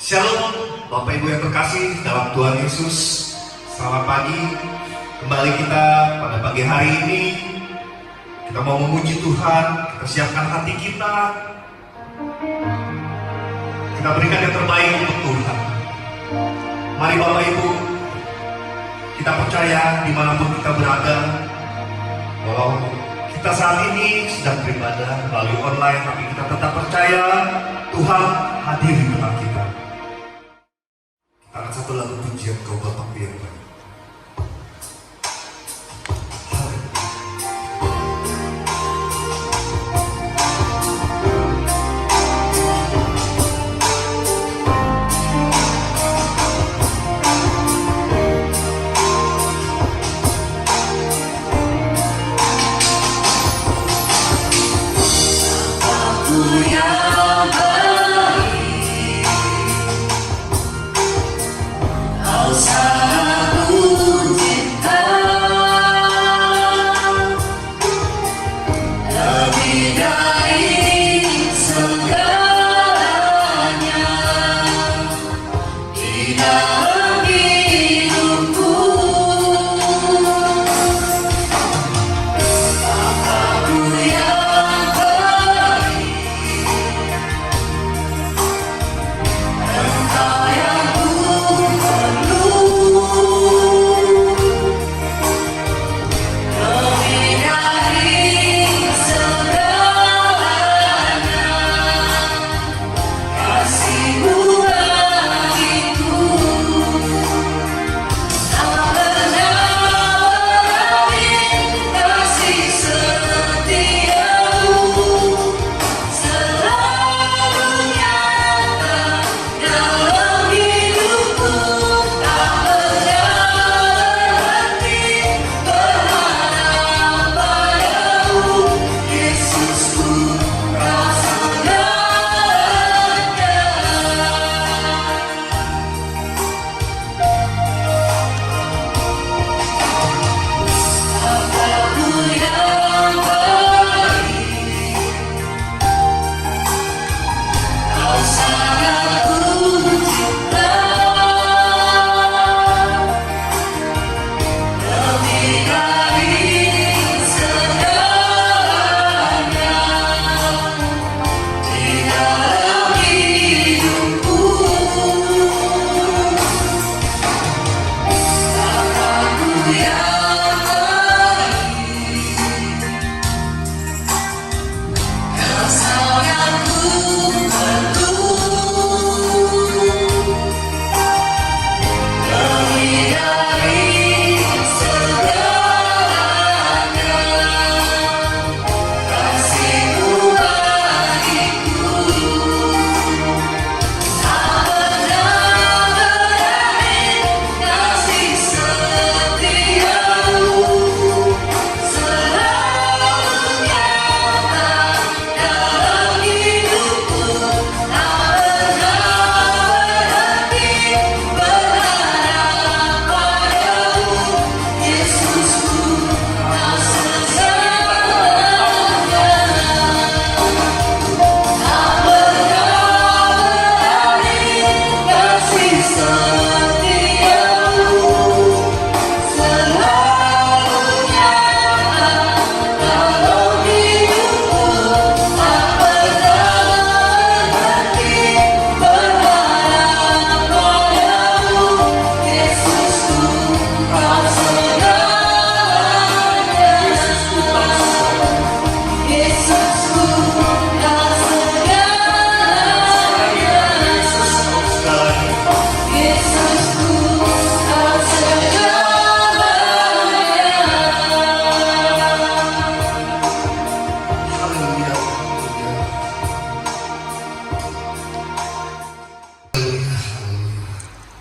Shalom, Bapak Ibu yang terkasih dalam Tuhan Yesus. Selamat pagi. Kembali kita pada pagi hari ini. Kita mau memuji Tuhan. Kita siapkan hati kita. Kita berikan yang terbaik untuk Tuhan. Mari Bapak Ibu, kita percaya dimanapun kita berada, walau kita saat ini sedang beribadah melalui online, tapi kita tetap percaya Tuhan hadir di tengah kita. Akan satu lagu pujian kau Bapak yang baik.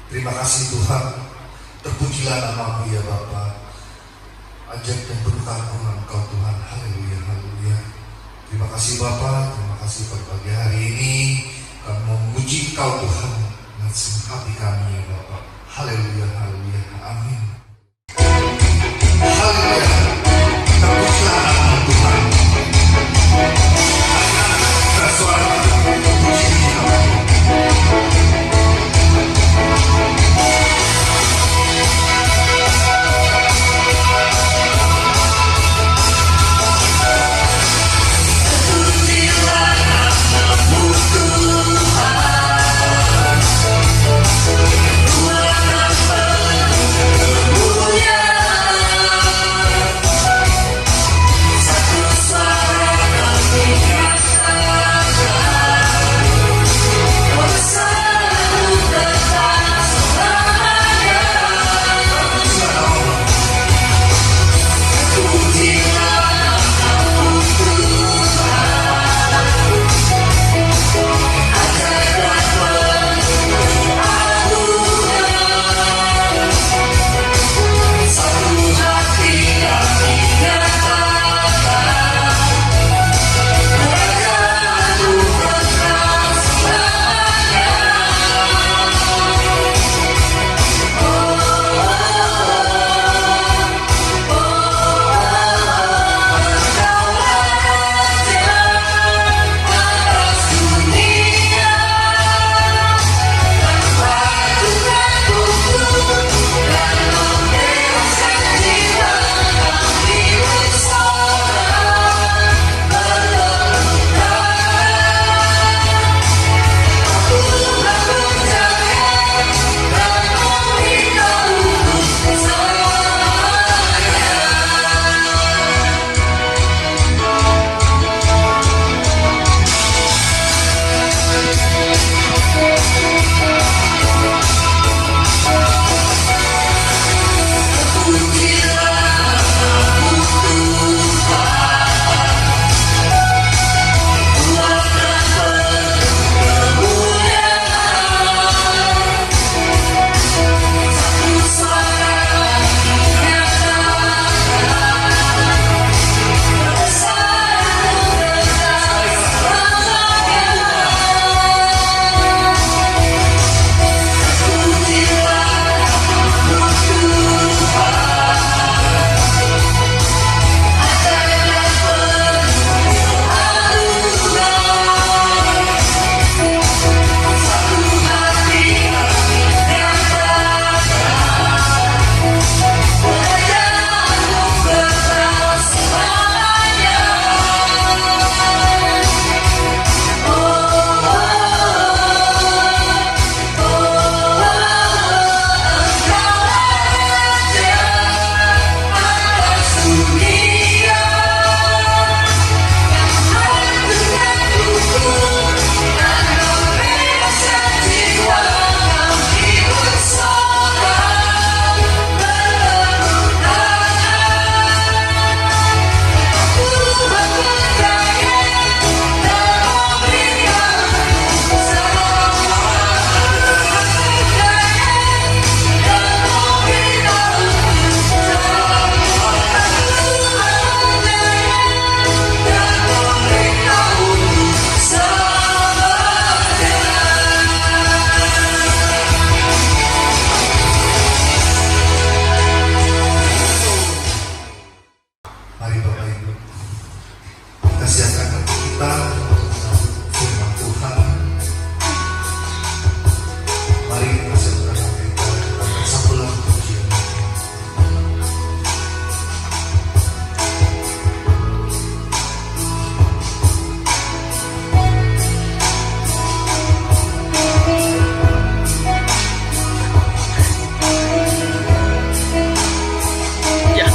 Terima kasih Tuhan, terpujilah nama-Mu ya Bapa. Ajak dan berkah Engkau Tuhan, haleluya, haleluya. Terima kasih Bapa, terima kasih pada pagi hari ini kami memuji Engkau Tuhan dengan segenap hati kami ya Bapa. Haleluya, haleluya, amin. Haleluya, terpujilah nama Tuhan. Suara puji Tuhan. kita firman Tuhan. Mari kita siapkan hati kita akan sambulan pujian. Ya.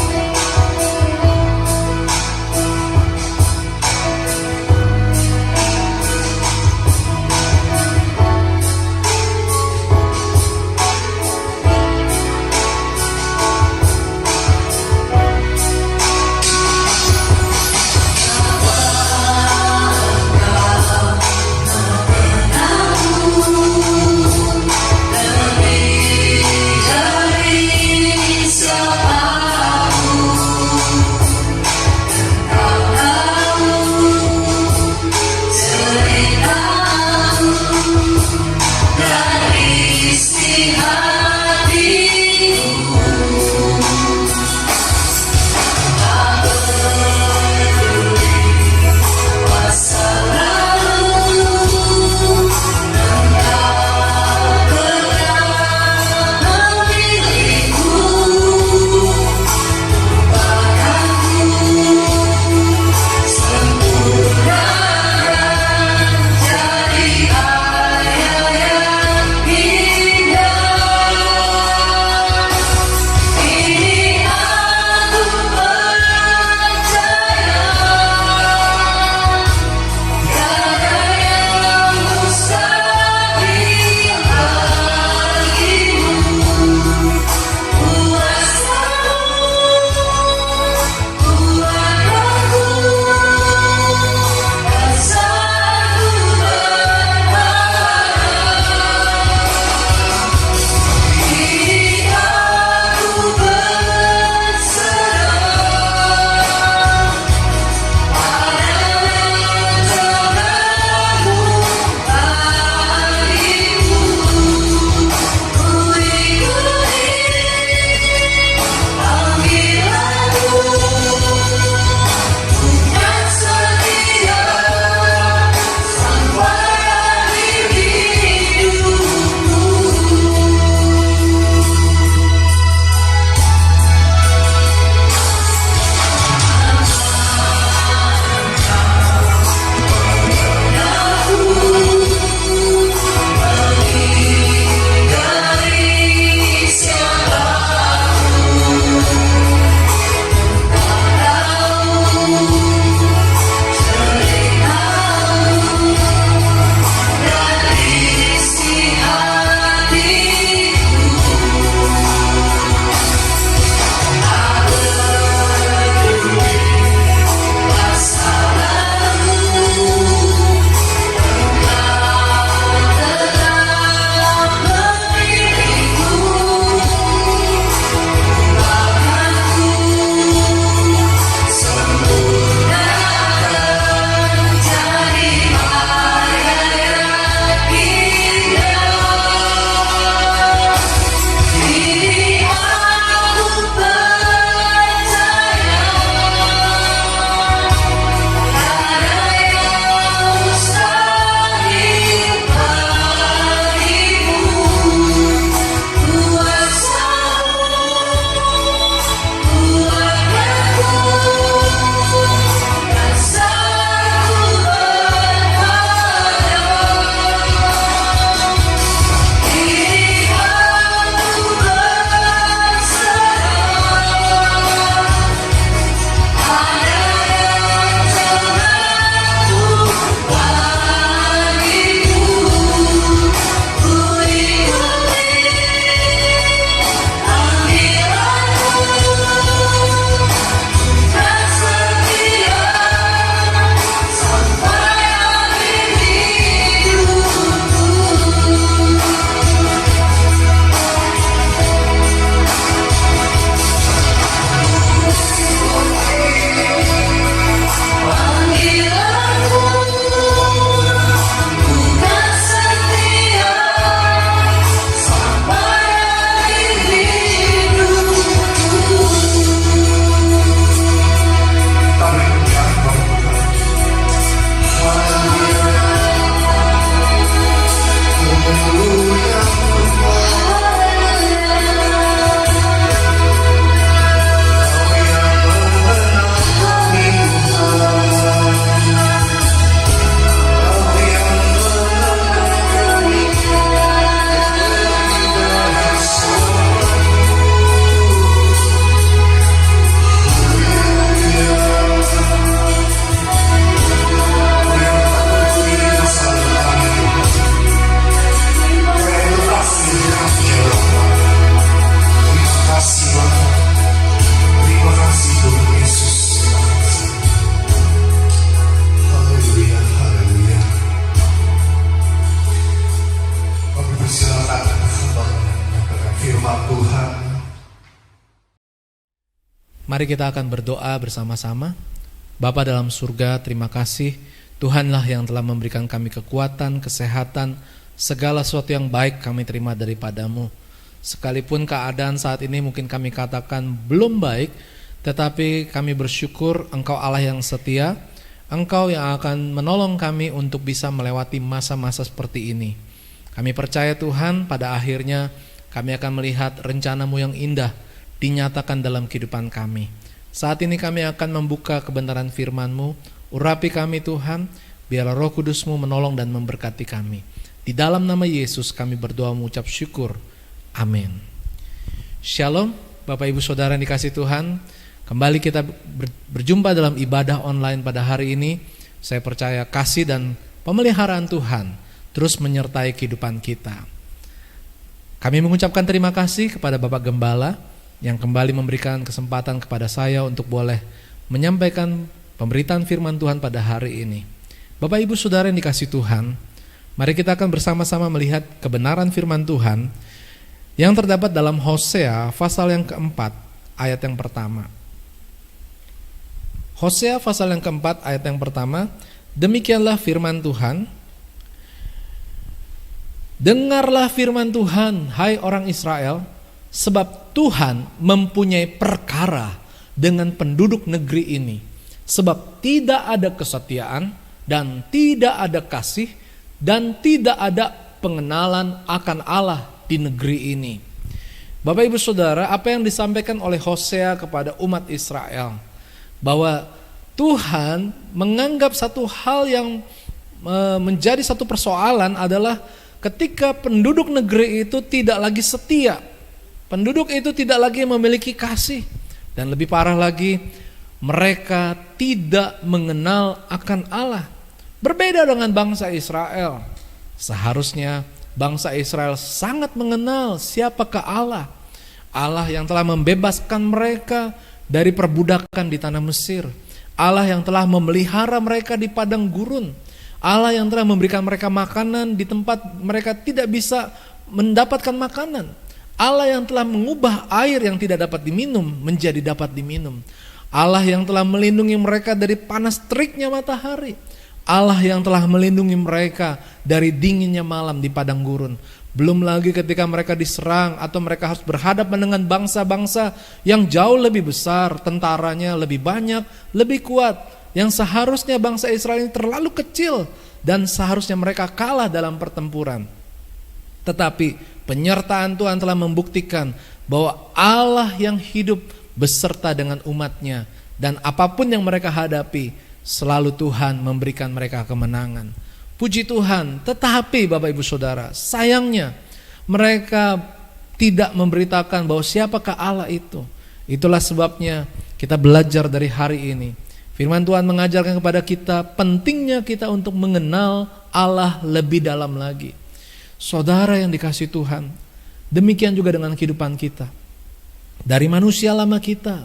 Mari kita akan berdoa bersama-sama. Bapa dalam surga, terima kasih. Tuhanlah yang telah memberikan kami kekuatan, kesehatan, segala sesuatu yang baik kami terima daripadamu. Sekalipun keadaan saat ini mungkin kami katakan belum baik, tetapi kami bersyukur Engkau Allah yang setia, Engkau yang akan menolong kami untuk bisa melewati masa-masa seperti ini. Kami percaya Tuhan, pada akhirnya kami akan melihat rencana-Mu yang indah dinyatakan dalam kehidupan kami. Saat ini kami akan membuka kebenaran firman-Mu. Urapi kami Tuhan, biarlah Roh Kudus-Mu menolong dan memberkati kami. Di dalam nama Yesus kami berdoa mengucap syukur. Amin. Shalom, Bapak Ibu Saudara yang dikasihi Tuhan. Kembali kita berjumpa dalam ibadah online pada hari ini. Saya percaya kasih dan pemeliharaan Tuhan terus menyertai kehidupan kita. Kami mengucapkan terima kasih kepada Bapak Gembala yang kembali memberikan kesempatan kepada saya untuk boleh menyampaikan pemberitaan firman Tuhan pada hari ini. Bapak Ibu Saudara yang dikasihi Tuhan, mari kita akan bersama-sama melihat kebenaran firman Tuhan yang terdapat dalam Hosea pasal yang keempat ayat yang pertama. Hosea pasal yang keempat ayat yang pertama, demikianlah firman Tuhan. Dengarlah firman Tuhan, hai orang Israel, sebab Tuhan mempunyai perkara dengan penduduk negeri ini. Sebab tidak ada kesetiaan dan tidak ada kasih dan tidak ada pengenalan akan Allah di negeri ini. Bapak Ibu Saudara, apa yang disampaikan oleh Hosea kepada umat Israel, bahwa Tuhan menganggap satu hal yang menjadi satu persoalan adalah ketika penduduk negeri itu tidak lagi setia. Penduduk itu tidak lagi memiliki kasih. Dan lebih parah lagi, mereka tidak mengenal akan Allah. Berbeda dengan bangsa Israel. Seharusnya bangsa Israel sangat mengenal siapakah Allah. Allah yang telah membebaskan mereka dari perbudakan di tanah Mesir. Allah yang telah memelihara mereka di padang gurun. Allah yang telah memberikan mereka makanan di tempat mereka tidak bisa mendapatkan makanan. Allah yang telah mengubah air yang tidak dapat diminum menjadi dapat diminum. Allah yang telah melindungi mereka dari panas teriknya matahari. Allah yang telah melindungi mereka dari dinginnya malam di padang gurun. Belum lagi ketika mereka diserang atau mereka harus berhadapan dengan bangsa-bangsa yang jauh lebih besar, tentaranya lebih banyak, lebih kuat, yang seharusnya bangsa Israel ini terlalu kecil dan seharusnya mereka kalah dalam pertempuran. Tetapi penyertaan Tuhan telah membuktikan bahwa Allah yang hidup beserta dengan umatnya, dan apapun yang mereka hadapi selalu Tuhan memberikan mereka kemenangan. Puji Tuhan. Tetapi Bapak Ibu Saudara, sayangnya mereka tidak memberitakan bahwa siapakah Allah itu. Itulah sebabnya kita belajar dari hari ini. Firman Tuhan mengajarkan kepada kita pentingnya kita untuk mengenal Allah lebih dalam lagi. Saudara yang dikasihi Tuhan, demikian juga dengan kehidupan kita. Dari manusia lama kita,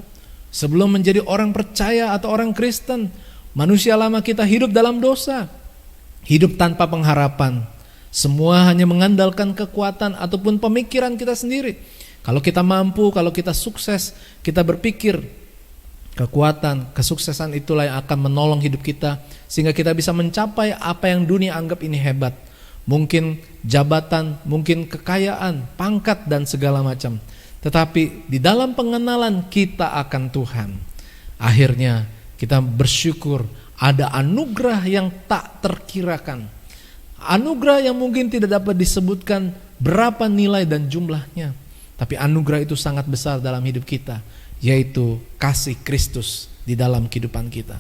sebelum menjadi orang percaya atau orang Kristen, manusia lama kita hidup dalam dosa, hidup tanpa pengharapan. Semua hanya mengandalkan kekuatan ataupun pemikiran kita sendiri. Kalau kita mampu, kalau kita sukses, kita berpikir kekuatan, kesuksesan itulah yang akan menolong hidup kita sehingga kita bisa mencapai apa yang dunia anggap ini hebat. Mungkin jabatan, mungkin kekayaan, pangkat dan segala macam. Tetapi di dalam pengenalan kita akan Tuhan, akhirnya kita bersyukur ada anugerah yang tak terkirakan. Anugerah yang mungkin tidak dapat disebutkan berapa nilai dan jumlahnya. Tapi anugerah itu sangat besar dalam hidup kita, yaitu kasih Kristus di dalam kehidupan kita.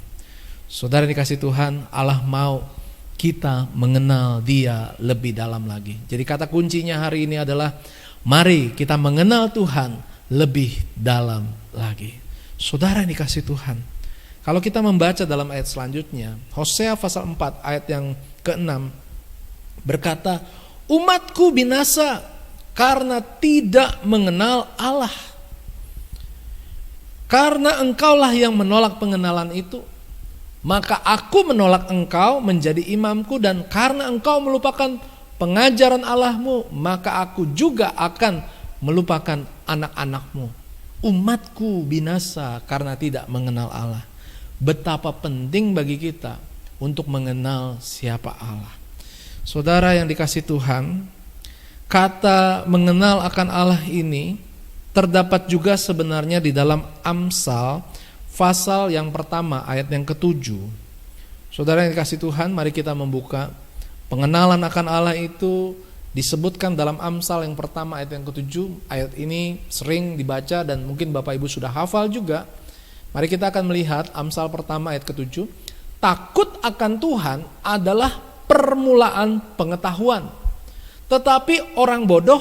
Saudara dikasih Tuhan, Allah mau kita mengenal Dia lebih dalam lagi. Jadi kata kuncinya hari ini adalah mari kita mengenal Tuhan lebih dalam lagi. Saudara yang dikasih Tuhan, kalau kita membaca dalam ayat selanjutnya, Hosea pasal 4 ayat yang ke-6 berkata, umatku binasa karena tidak mengenal Allah. Karena engkaulah yang menolak pengenalan itu, maka aku menolak engkau menjadi imamku, dan karena engkau melupakan pengajaran Allahmu, maka aku juga akan melupakan anak-anakmu. Umatku binasa karena tidak mengenal Allah. Betapa penting bagi kita untuk mengenal siapa Allah. Saudara yang dikasih Tuhan, kata mengenal akan Allah ini terdapat juga sebenarnya di dalam Amsal pasal yang pertama ayat yang ke-7. Saudara yang dikasih Tuhan, mari kita membuka. Pengenalan akan Allah itu disebutkan dalam Amsal yang pertama ayat yang ke-7. Ayat ini sering dibaca dan mungkin Bapak Ibu sudah hafal juga. Mari kita akan melihat Amsal pertama ayat ke-7. Takut akan Tuhan adalah permulaan pengetahuan, tetapi orang bodoh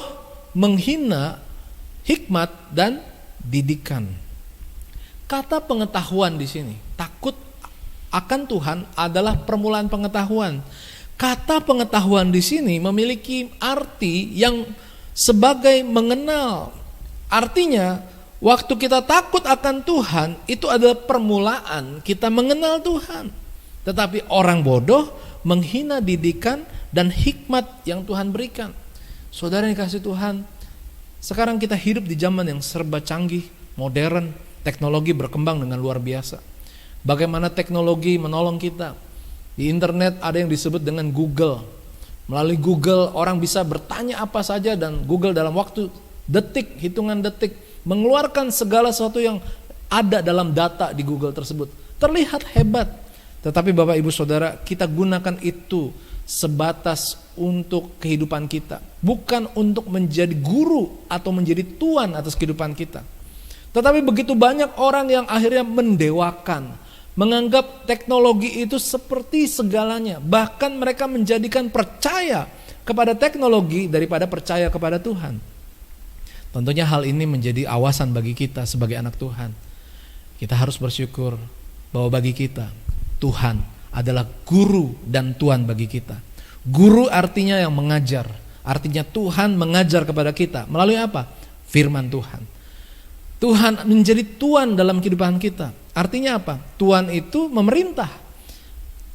menghina hikmat dan didikan. Kata pengetahuan di sini, takut akan Tuhan adalah permulaan pengetahuan. Kata pengetahuan di sini memiliki arti yang sebagai mengenal. Artinya, waktu kita takut akan Tuhan, itu adalah permulaan kita mengenal Tuhan. Tetapi orang bodoh menghina didikan dan hikmat yang Tuhan berikan. Saudara yang dikasih Tuhan, sekarang kita hidup di zaman yang serba canggih, modern, teknologi berkembang dengan luar biasa. Bagaimana teknologi menolong kita. Di internet ada yang disebut dengan Google. Melalui Google orang bisa bertanya apa saja dan Google dalam waktu detik, hitungan detik mengeluarkan segala sesuatu yang ada dalam data di Google tersebut. Terlihat hebat. Tetapi Bapak Ibu Saudara, kita gunakan itu sebatas untuk kehidupan kita, bukan untuk menjadi guru atau menjadi tuan atas kehidupan kita. Tetapi begitu banyak orang yang akhirnya mendewakan, menganggap teknologi itu seperti segalanya. Bahkan mereka menjadikan percaya kepada teknologi daripada percaya kepada Tuhan. Tentunya hal ini menjadi awasan bagi kita sebagai anak Tuhan. Kita harus bersyukur bahwa bagi kita Tuhan adalah guru dan tuan bagi kita. Guru artinya yang mengajar. Artinya Tuhan mengajar kepada kita melalui apa? Firman Tuhan. Tuhan menjadi tuan dalam kehidupan kita. Artinya apa? Tuan itu memerintah.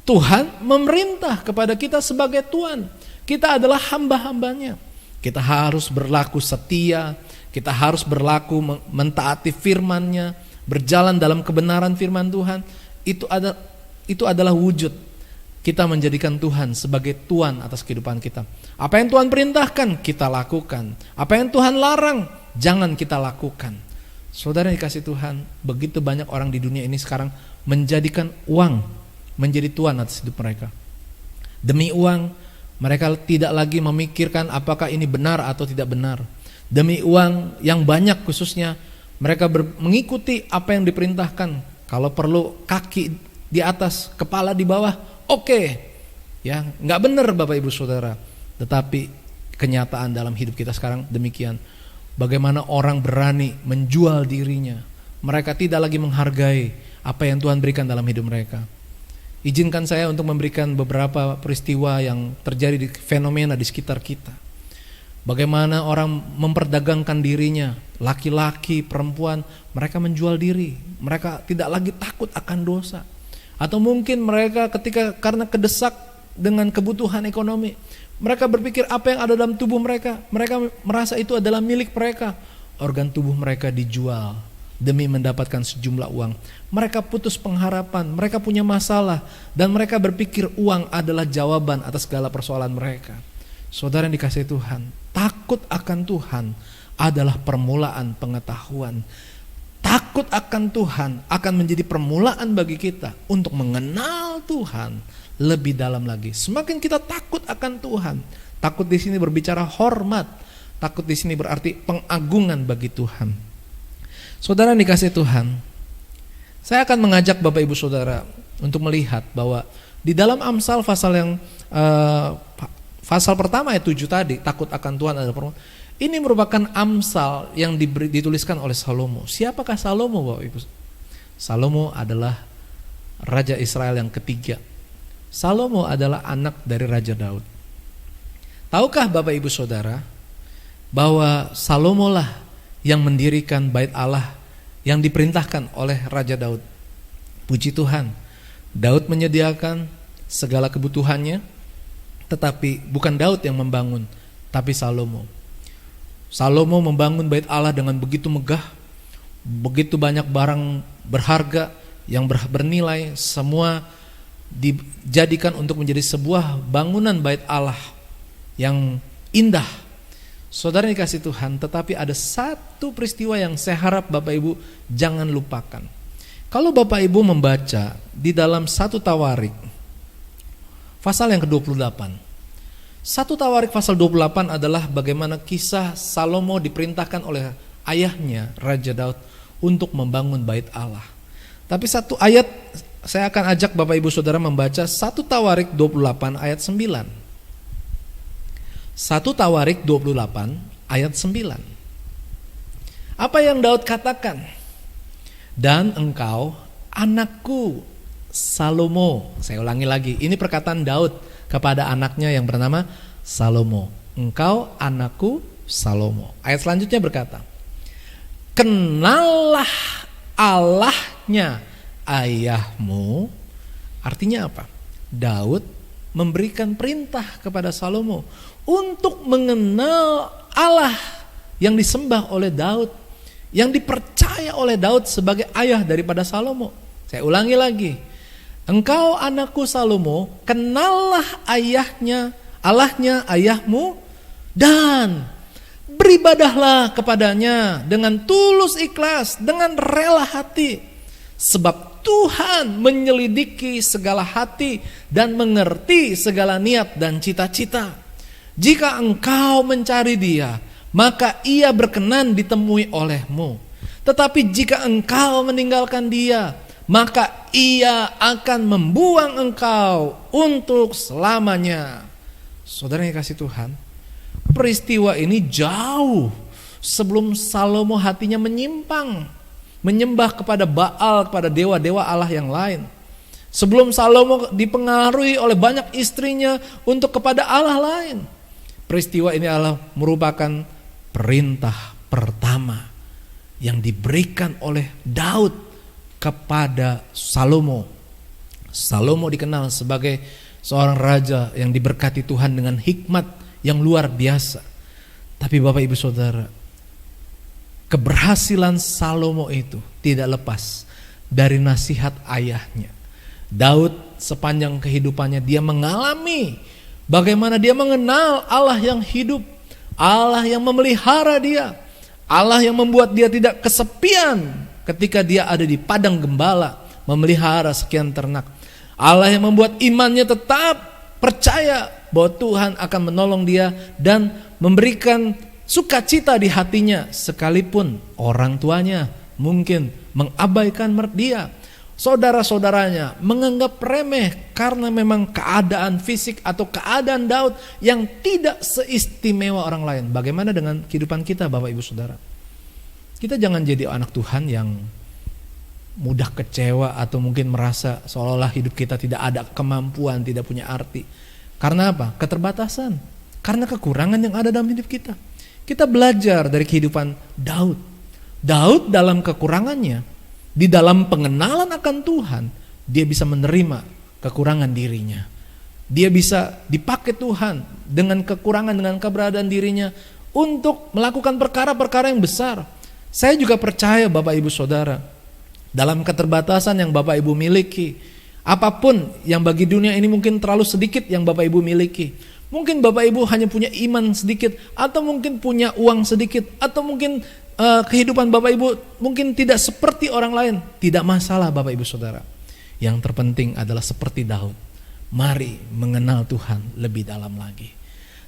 Tuhan memerintah kepada kita sebagai tuan. Kita adalah hamba-hambanya. Kita harus berlaku setia. Kita harus berlaku mentaati firman-Nya, berjalan dalam kebenaran firman Tuhan. Itu adalah wujud kita menjadikan Tuhan sebagai tuan atas kehidupan kita. Apa yang Tuhan perintahkan, kita lakukan. Apa yang Tuhan larang, jangan kita lakukan. Saudara yang dikasih Tuhan, begitu banyak orang di dunia ini sekarang menjadikan uang menjadi tuan atas hidup mereka. Demi uang, mereka tidak lagi memikirkan apakah ini benar atau tidak benar. Demi uang yang banyak khususnya, mereka mengikuti apa yang diperintahkan. Kalau perlu kaki di atas, kepala di bawah, oke. Ya, nggak benar Bapak Ibu Saudara. Tetapi kenyataan dalam hidup kita sekarang demikian. Bagaimana orang berani menjual dirinya. Mereka tidak lagi menghargai apa yang Tuhan berikan dalam hidup mereka. Izinkan saya untuk memberikan beberapa peristiwa yang terjadi di fenomena di sekitar kita. Bagaimana orang memperdagangkan dirinya, laki-laki, perempuan, mereka menjual diri. Mereka tidak lagi takut akan dosa. Atau mungkin mereka karena kedesak dengan kebutuhan ekonomi, mereka berpikir apa yang ada dalam tubuh mereka merasa itu adalah milik mereka. Organ tubuh mereka dijual demi mendapatkan sejumlah uang. Mereka putus pengharapan, mereka punya masalah, dan mereka berpikir uang adalah jawaban atas segala persoalan mereka. Saudara yang dikasihi Tuhan, takut akan Tuhan adalah permulaan pengetahuan. Takut akan Tuhan akan menjadi permulaan bagi kita untuk mengenal Tuhan lebih dalam lagi. Semakin kita takut akan Tuhan, takut di sini berbicara hormat, takut di sini berarti pengagungan bagi Tuhan. Saudara yang dikasihi Tuhan, saya akan mengajak Bapak Ibu Saudara untuk melihat bahwa di dalam Amsal pasal pertama ayat 7 tadi, takut akan Tuhan adalah permulaan. Ini merupakan Amsal yang dituliskan oleh Salomo. Siapakah Salomo, Bapak Ibu? Salomo adalah Raja Israel yang ketiga. Salomo adalah anak dari Raja Daud. Tahukah Bapak Ibu Saudara bahwa Salomo lah yang mendirikan bait Allah yang diperintahkan oleh Raja Daud. Puji Tuhan, Daud menyediakan segala kebutuhannya, tetapi bukan Daud yang membangun, tapi Salomo. Salomo membangun bait Allah dengan begitu megah. begitu banyak barang berharga yang bernilai, semua dijadikan untuk menjadi sebuah bangunan bait Allah yang indah. Saudara dikasih Tuhan, tetapi ada satu peristiwa yang saya harap Bapak Ibu jangan lupakan. Kalau Bapak Ibu membaca di dalam 1 Tawarik pasal yang ke-28. 1 Tawarik pasal 28 adalah bagaimana kisah Salomo diperintahkan oleh ayahnya Raja Daud untuk membangun bait Allah. Tapi satu ayat saya akan ajak Bapak Ibu Saudara membaca 1 Tawarik 28 ayat 9. 1 Tawarik 28 ayat 9. Apa yang Daud katakan? Dan engkau anakku Salomo. Saya ulangi lagi, ini perkataan Daud kepada anaknya yang bernama Salomo. Engkau anakku Salomo. Ayat selanjutnya berkata, kenallah Allahnya ayahmu. Artinya apa? Daud memberikan perintah kepada Salomo untuk mengenal Allah yang disembah oleh Daud, yang dipercaya oleh Daud sebagai ayah daripada Salomo. Saya ulangi lagi. Engkau anakku Salomo, kenallah ayahnya, Allahnya ayahmu, dan beribadahlah kepadanya dengan tulus ikhlas, dengan rela hati. Sebab Tuhan menyelidiki segala hati dan mengerti segala niat dan cita-cita. Jika engkau mencari Dia, maka Ia berkenan ditemui olehmu. Tetapi jika engkau meninggalkan Dia, maka Ia akan membuang engkau untuk selamanya. Saudara yang kasih Tuhan, peristiwa ini jauh sebelum Salomo hatinya menyimpang, menyembah kepada Baal, kepada dewa-dewa Allah yang lain. Sebelum Salomo dipengaruhi oleh banyak istrinya untuk kepada Allah lain. Peristiwa ini adalah merupakan perintah pertama yang diberikan oleh Daud kepada Salomo. Salomo dikenal sebagai seorang raja yang diberkati Tuhan dengan hikmat yang luar biasa. Tapi Bapak Ibu Saudara, keberhasilan Salomo itu tidak lepas dari nasihat ayahnya. Daud sepanjang kehidupannya dia mengalami bagaimana dia mengenal Allah yang hidup, Allah yang memelihara dia, Allah yang membuat dia tidak kesepian ketika dia ada di padang gembala memelihara sekian ternak. Allah yang membuat imannya tetap percaya bahwa Tuhan akan menolong dia dan memberikan sukacita di hatinya sekalipun orang tuanya mungkin mengabaikan dia. Saudara-saudaranya menganggap remeh karena memang keadaan fisik atau keadaan Daud yang tidak seistimewa orang lain. Bagaimana dengan kehidupan kita Bapak Ibu Saudara? Kita jangan jadi anak Tuhan yang mudah kecewa atau mungkin merasa seolah-olah hidup kita tidak ada kemampuan, tidak punya arti. Karena apa? Keterbatasan. Karena kekurangan yang ada dalam hidup kita. Kita belajar dari kehidupan Daud. Daud dalam kekurangannya, di dalam pengenalan akan Tuhan, dia bisa menerima kekurangan dirinya. Dia bisa dipakai Tuhan dengan kekurangan, dengan keberadaan dirinya untuk melakukan perkara-perkara yang besar. Saya juga percaya Bapak Ibu Saudara, dalam keterbatasan yang Bapak Ibu miliki, apapun yang bagi dunia ini mungkin terlalu sedikit yang Bapak Ibu miliki. Mungkin Bapak Ibu hanya punya iman sedikit, atau mungkin punya uang sedikit, atau mungkin kehidupan Bapak Ibu mungkin tidak seperti orang lain. Tidak masalah Bapak Ibu Saudara. Yang terpenting adalah seperti Daud. Mari mengenal Tuhan lebih dalam lagi.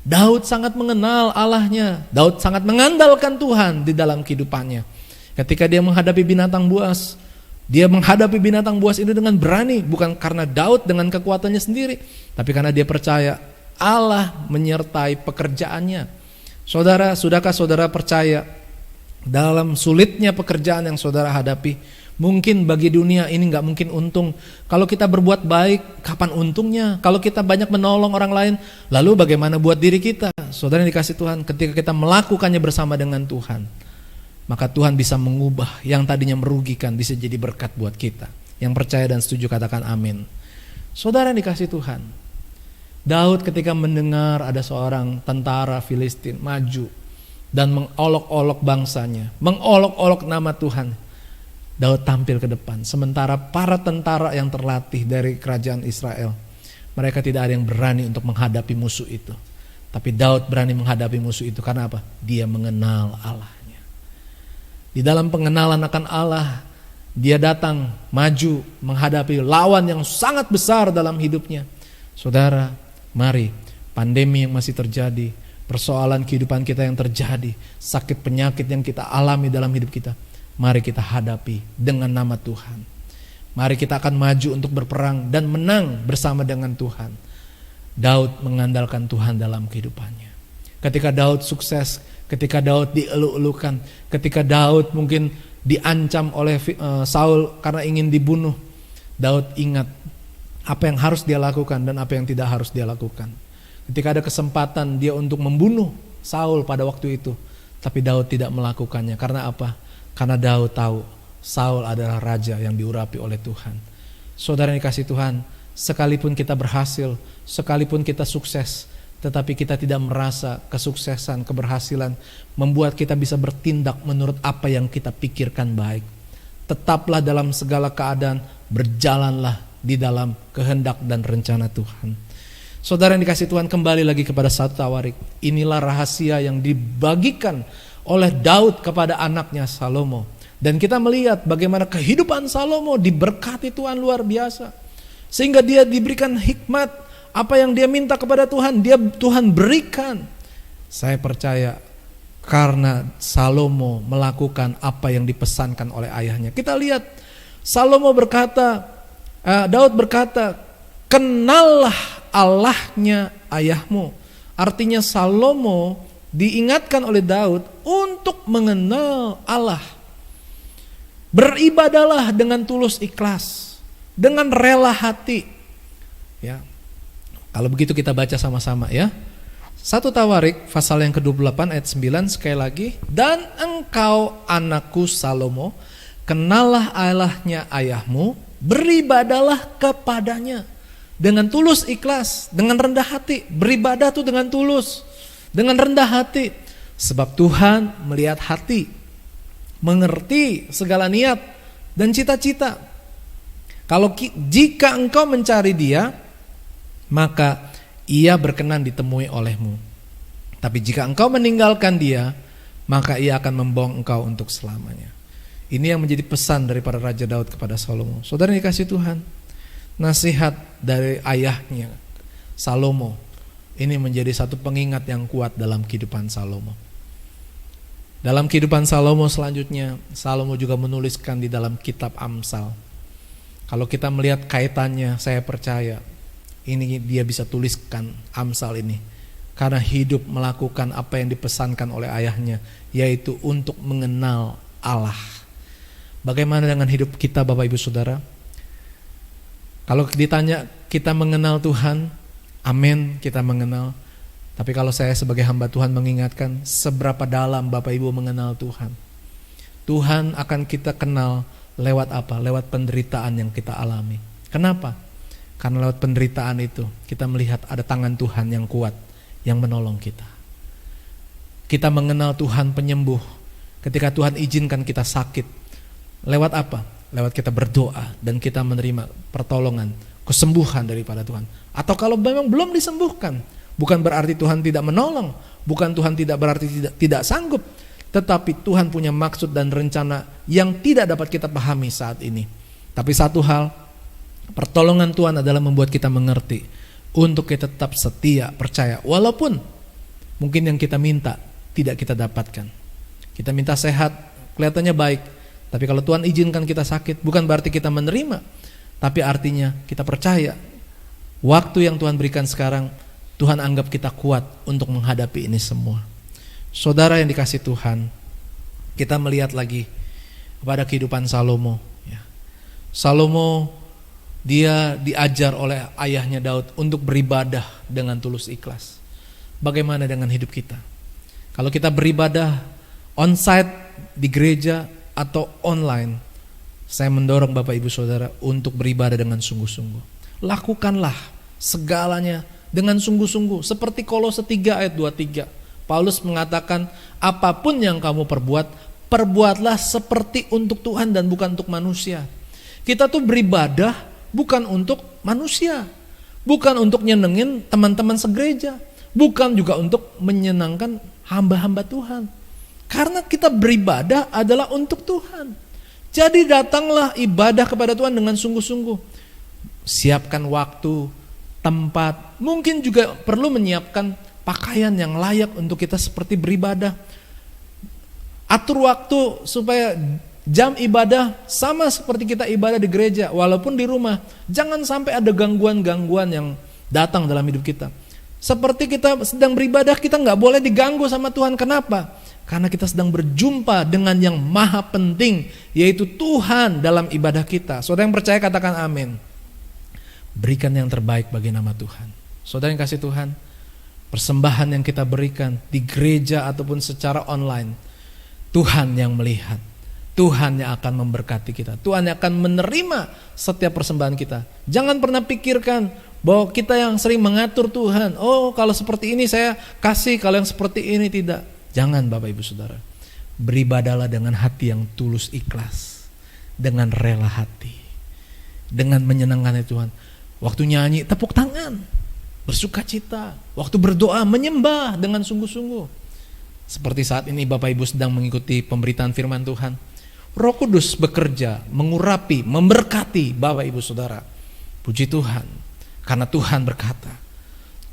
Daud sangat mengenal Allahnya. Daud sangat mengandalkan Tuhan di dalam kehidupannya. Ketika dia menghadapi binatang buas, dia menghadapi binatang buas itu dengan berani. Bukan karena Daud dengan kekuatannya sendiri, tapi karena dia percaya Allah menyertai pekerjaannya. Saudara, sudahkah saudara percaya dalam sulitnya pekerjaan yang saudara hadapi? Mungkin bagi dunia ini gak mungkin untung. Kalau kita berbuat baik, kapan untungnya? Kalau kita banyak menolong orang lain, lalu bagaimana buat diri kita? Saudara yang dikasih Tuhan, ketika kita melakukannya bersama dengan Tuhan, maka Tuhan bisa mengubah yang tadinya merugikan, bisa jadi berkat buat kita. Yang percaya dan setuju katakan amin. Saudara yang dikasih Tuhan, Daud ketika mendengar ada seorang tentara Filistin maju dan mengolok-olok bangsanya, mengolok-olok nama Tuhan, Daud tampil ke depan. Sementara para tentara yang terlatih dari kerajaan Israel, mereka tidak ada yang berani untuk menghadapi musuh itu. Tapi Daud berani menghadapi musuh itu karena apa? Dia mengenal Allahnya. Di dalam pengenalan akan Allah, dia datang maju menghadapi lawan yang sangat besar dalam hidupnya. Saudara, mari, pandemi yang masih terjadi, persoalan kehidupan kita yang terjadi, sakit penyakit yang kita alami dalam hidup kita, mari kita hadapi dengan nama Tuhan. Mari kita akan maju untuk berperang dan menang bersama dengan Tuhan. Daud mengandalkan Tuhan dalam kehidupannya. Ketika Daud sukses, ketika Daud dieluk-elukan, ketika Daud mungkin diancam oleh Saul karena ingin dibunuh, Daud ingat apa yang harus dia lakukan dan apa yang tidak harus dia lakukan. Ketika ada kesempatan dia untuk membunuh Saul pada waktu itu, tapi Daud tidak melakukannya. Karena apa? Karena Daud tahu Saul adalah raja yang diurapi oleh Tuhan. Saudara yang dikasihi Tuhan, sekalipun kita berhasil, sekalipun kita sukses, tetapi kita tidak merasa kesuksesan, keberhasilan membuat kita bisa bertindak menurut apa yang kita pikirkan baik. Tetaplah dalam segala keadaan, berjalanlah di dalam kehendak dan rencana Tuhan. Saudara yang dikasihi Tuhan, kembali lagi kepada 1 Tawarik. Inilah rahasia yang dibagikan oleh Daud kepada anaknya Salomo. Dan kita melihat bagaimana kehidupan Salomo diberkati Tuhan luar biasa. Sehingga dia diberikan hikmat, apa yang dia minta kepada Tuhan, Tuhan berikan. Saya percaya karena Salomo melakukan apa yang dipesankan oleh ayahnya. Kita lihat Daud berkata, kenallah Allahnya ayahmu. Artinya Salomo diingatkan oleh Daud untuk mengenal Allah. Beribadalah dengan tulus ikhlas, dengan rela hati. Ya. Kalau begitu kita baca sama-sama ya. 1 Tawarik pasal yang ke-28 ayat 9 sekali lagi. Dan engkau anakku Salomo, kenallah Allahnya ayahmu, beribadalah kepadanya dengan tulus ikhlas, dengan rendah hati. Beribadah tuh dengan tulus, dengan rendah hati. Sebab Tuhan melihat hati, mengerti segala niat dan cita-cita. Jika engkau mencari Dia, maka Ia berkenan ditemui olehmu. Tapi jika engkau meninggalkan Dia, maka Ia akan membuang engkau untuk selamanya. Ini yang menjadi pesan daripada Raja Daud kepada Salomo. Saudara yang dikasihi Tuhan, nasihat dari ayahnya Salomo ini menjadi satu pengingat yang kuat dalam kehidupan Salomo. Dalam kehidupan Salomo selanjutnya, Salomo juga menuliskan di dalam kitab Amsal. Kalau kita melihat kaitannya, saya percaya ini dia bisa tuliskan Amsal ini karena hidup melakukan apa yang dipesankan oleh ayahnya, yaitu untuk mengenal Allah. Bagaimana dengan hidup kita Bapak Ibu Saudara? Kalau ditanya kita mengenal Tuhan, amin, kita mengenal. Tapi kalau saya sebagai hamba Tuhan mengingatkan, seberapa dalam Bapak Ibu mengenal Tuhan? Tuhan akan kita kenal lewat apa? Lewat penderitaan yang kita alami. Kenapa? Karena lewat penderitaan itu kita melihat ada tangan Tuhan yang kuat yang menolong kita. Kita mengenal Tuhan penyembuh ketika Tuhan izinkan kita sakit. Lewat apa? Lewat kita berdoa dan kita menerima pertolongan, kesembuhan daripada Tuhan. Atau kalau memang belum disembuhkan, bukan berarti Tuhan tidak menolong, bukan Tuhan tidak berarti tidak sanggup, tetapi Tuhan punya maksud dan rencana yang tidak dapat kita pahami saat ini. Tapi satu hal, pertolongan Tuhan adalah membuat kita mengerti untuk kita tetap setia, percaya, walaupun mungkin yang kita minta tidak kita dapatkan. Kita minta sehat, kelihatannya baik, tapi kalau Tuhan izinkan kita sakit, bukan berarti kita menerima, tapi artinya kita percaya waktu yang Tuhan berikan sekarang, Tuhan anggap kita kuat untuk menghadapi ini semua. Saudara yang dikasihi Tuhan, kita melihat lagi kepada kehidupan Salomo. Salomo dia diajar oleh ayahnya Daud untuk beribadah dengan tulus ikhlas. Bagaimana dengan hidup kita? Kalau kita beribadah on-site di gereja atau online, saya mendorong Bapak Ibu Saudara untuk beribadah dengan sungguh-sungguh. Lakukanlah segalanya dengan sungguh-sungguh. Seperti Kolose 3 ayat 23. Paulus mengatakan, apapun yang kamu perbuat, perbuatlah seperti untuk Tuhan dan bukan untuk manusia. Kita tuh beribadah bukan untuk manusia, bukan untuk nyenengin teman-teman segereja, bukan juga untuk menyenangkan hamba-hamba Tuhan. Karena kita beribadah adalah untuk Tuhan. Jadi datanglah ibadah kepada Tuhan dengan sungguh-sungguh. Siapkan waktu, tempat, mungkin juga perlu menyiapkan pakaian yang layak untuk kita seperti beribadah. Atur waktu supaya jam ibadah sama seperti kita ibadah di gereja walaupun di rumah. Jangan sampai ada gangguan-gangguan yang datang dalam hidup kita. Seperti kita sedang beribadah, kita gak boleh diganggu sama Tuhan. Kenapa? Karena kita sedang berjumpa dengan yang maha penting, yaitu Tuhan dalam ibadah kita. Saudara yang percaya katakan amin. Berikan yang terbaik bagi nama Tuhan. Saudara yang kasih Tuhan, persembahan yang kita berikan di gereja ataupun secara online, Tuhan yang melihat, Tuhan yang akan memberkati kita, Tuhan yang akan menerima setiap persembahan kita. Jangan pernah pikirkan bahwa kita yang sering mengatur Tuhan, oh kalau seperti ini saya kasih, kalau yang seperti ini tidak. Jangan Bapak Ibu Saudara, beribadahlah dengan hati yang tulus ikhlas, dengan rela hati, dengan menyenangkan Tuhan. Waktu nyanyi tepuk tangan, bersuka cita, waktu berdoa menyembah dengan sungguh-sungguh. Seperti saat ini Bapak Ibu sedang mengikuti pemberitaan firman Tuhan. Roh Kudus bekerja, mengurapi, memberkati Bapak Ibu Saudara. Puji Tuhan, karena Tuhan berkata,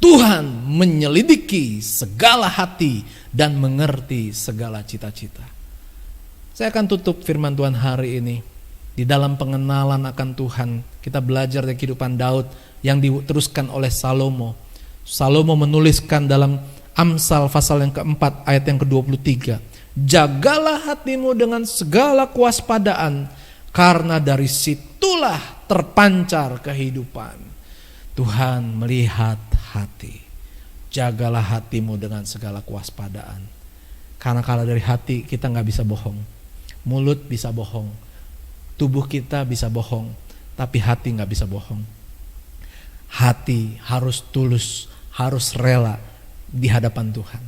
Tuhan menyelidiki segala hati dan mengerti segala cita-cita. Saya akan tutup firman Tuhan hari ini. Di dalam pengenalan akan Tuhan, kita belajar dari kehidupan Daud yang diteruskan oleh Salomo. Salomo menuliskan dalam Amsal pasal yang keempat ayat yang ke-23. Jagalah hatimu dengan segala kewaspadaan, karena dari situlah terpancar kehidupan. Tuhan melihat hati. Jagalah hatimu dengan segala kewaspadaan. Karena kalau dari hati kita gak bisa bohong. Mulut bisa bohong, tubuh kita bisa bohong, tapi hati gak bisa bohong. Hati harus tulus, harus rela di hadapan Tuhan.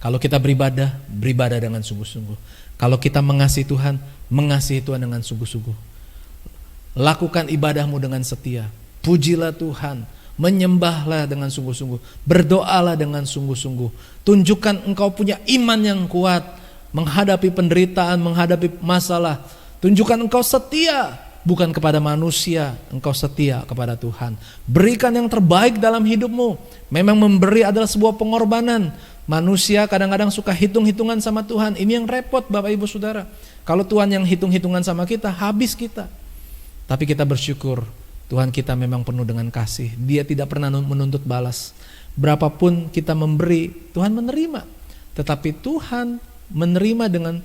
Kalau kita beribadah, beribadah dengan sungguh-sungguh. Kalau kita mengasihi Tuhan, mengasihi Tuhan dengan sungguh-sungguh. Lakukan ibadahmu dengan setia. Pujilah Tuhan, menyembahlah dengan sungguh-sungguh, berdoalah dengan sungguh-sungguh. Tunjukkan engkau punya iman yang kuat menghadapi penderitaan, menghadapi masalah. Tunjukkan engkau setia, bukan kepada manusia, engkau setia kepada Tuhan. Berikan yang terbaik dalam hidupmu. Memang memberi adalah sebuah pengorbanan. Manusia kadang-kadang suka hitung-hitungan sama Tuhan. Ini yang repot Bapak Ibu Saudara. Kalau Tuhan yang hitung-hitungan sama kita, habis kita. Tapi kita bersyukur, Tuhan kita memang penuh dengan kasih. Dia tidak pernah menuntut balas. Berapapun kita memberi, Tuhan menerima. Tetapi Tuhan menerima dengan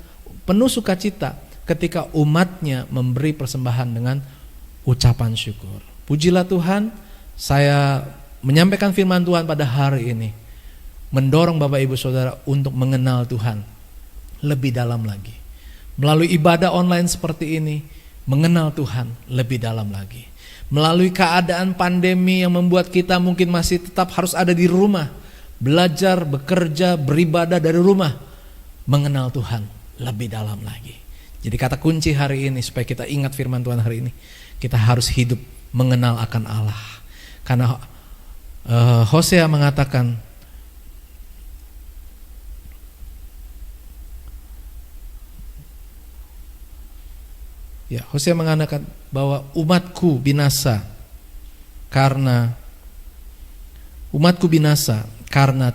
penuh sukacita ketika umatnya memberi persembahan dengan ucapan syukur. Pujilah Tuhan, saya menyampaikan firman Tuhan pada hari ini, mendorong Bapak Ibu Saudara untuk mengenal Tuhan lebih dalam lagi. Melalui ibadah online seperti ini, mengenal Tuhan lebih dalam lagi. Melalui keadaan pandemi yang membuat kita mungkin masih tetap harus ada di rumah, belajar, bekerja, beribadah dari rumah, mengenal Tuhan lebih dalam lagi. Jadi kata kunci hari ini supaya kita ingat firman Tuhan hari ini, kita harus hidup mengenal akan Allah. Karena Hosea mengatakan, Hosea mengatakan bahwa umatku binasa karena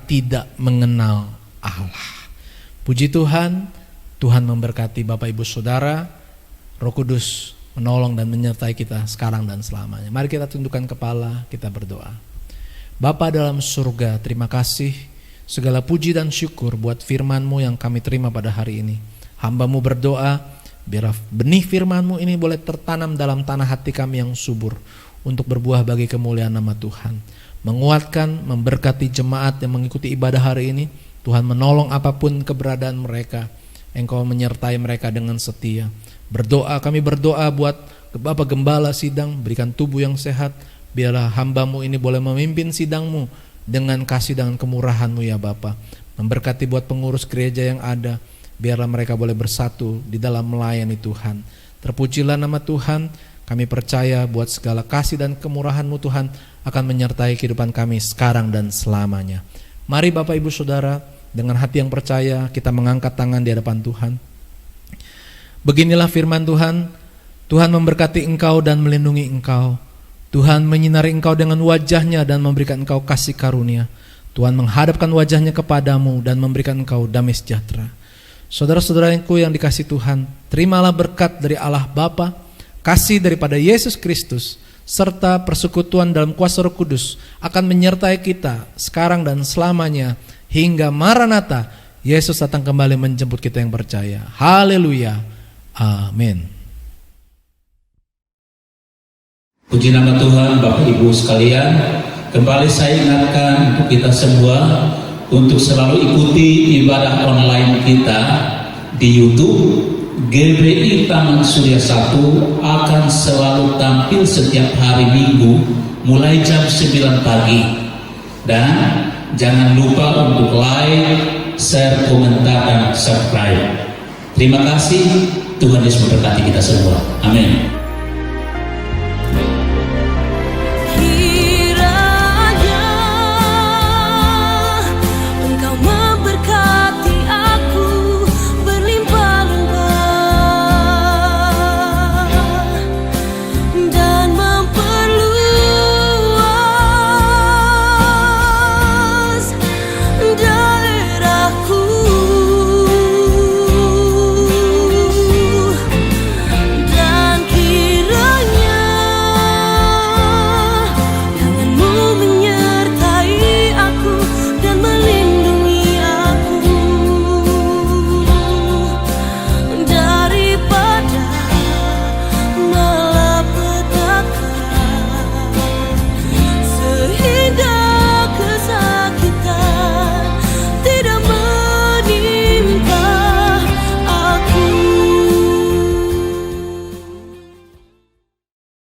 tidak mengenal Allah. Puji Tuhan, Tuhan memberkati Bapak Ibu Saudara. Roh Kudus menolong dan menyertai kita sekarang dan selamanya. Mari kita tundukkan kepala, kita berdoa. Bapa dalam surga, terima kasih segala puji dan syukur buat firman-Mu yang kami terima pada hari ini. Hamba-Mu berdoa, biar benih firman-Mu ini boleh tertanam dalam tanah hati kami yang subur untuk berbuah bagi kemuliaan nama Tuhan. Menguatkan, memberkati jemaat yang mengikuti ibadah hari ini. Tuhan menolong apapun keberadaan mereka. Engkau menyertai mereka dengan setia. Kami berdoa buat Bapak Gembala sidang, berikan tubuh yang sehat. Biarlah hamba-Mu ini boleh memimpin sidang-Mu dengan kasih dan kemurahan-Mu ya Bapa. Memberkati buat pengurus gereja yang ada. biarlah mereka boleh bersatu di dalam melayani Tuhan. Terpujilah nama Tuhan. Kami percaya buat segala kasih dan kemurahan-Mu Tuhan akan menyertai kehidupan kami sekarang dan selamanya. Mari Bapak Ibu Saudara, dengan hati yang percaya kita mengangkat tangan di hadapan Tuhan. Beginilah firman Tuhan. Tuhan memberkati engkau dan melindungi engkau. Tuhan menyinari engkau dengan wajah-Nya dan memberikan engkau kasih karunia. Tuhan menghadapkan wajah-Nya kepadamu dan memberikan engkau damai sejahtera. Saudara-saudaraku yang dikasihi Tuhan, terimalah berkat dari Allah Bapa, kasih daripada Yesus Kristus, serta persekutuan dalam kuasa Roh Kudus akan menyertai kita sekarang dan selamanya hingga Maranatha, Yesus datang kembali menjemput kita yang percaya. Haleluya. Amin. Puji nama Tuhan, Bapak Ibu sekalian. Kembali saya ingatkan untuk kita semua untuk selalu ikuti ibadah online kita di YouTube. GBI Taman Surya 1 akan selalu tampil setiap hari Minggu mulai jam 9 pagi. Dan jangan lupa untuk like, share, komentar, dan subscribe. Terima kasih. Tuhan Yesus memberkati kita semua. Amin.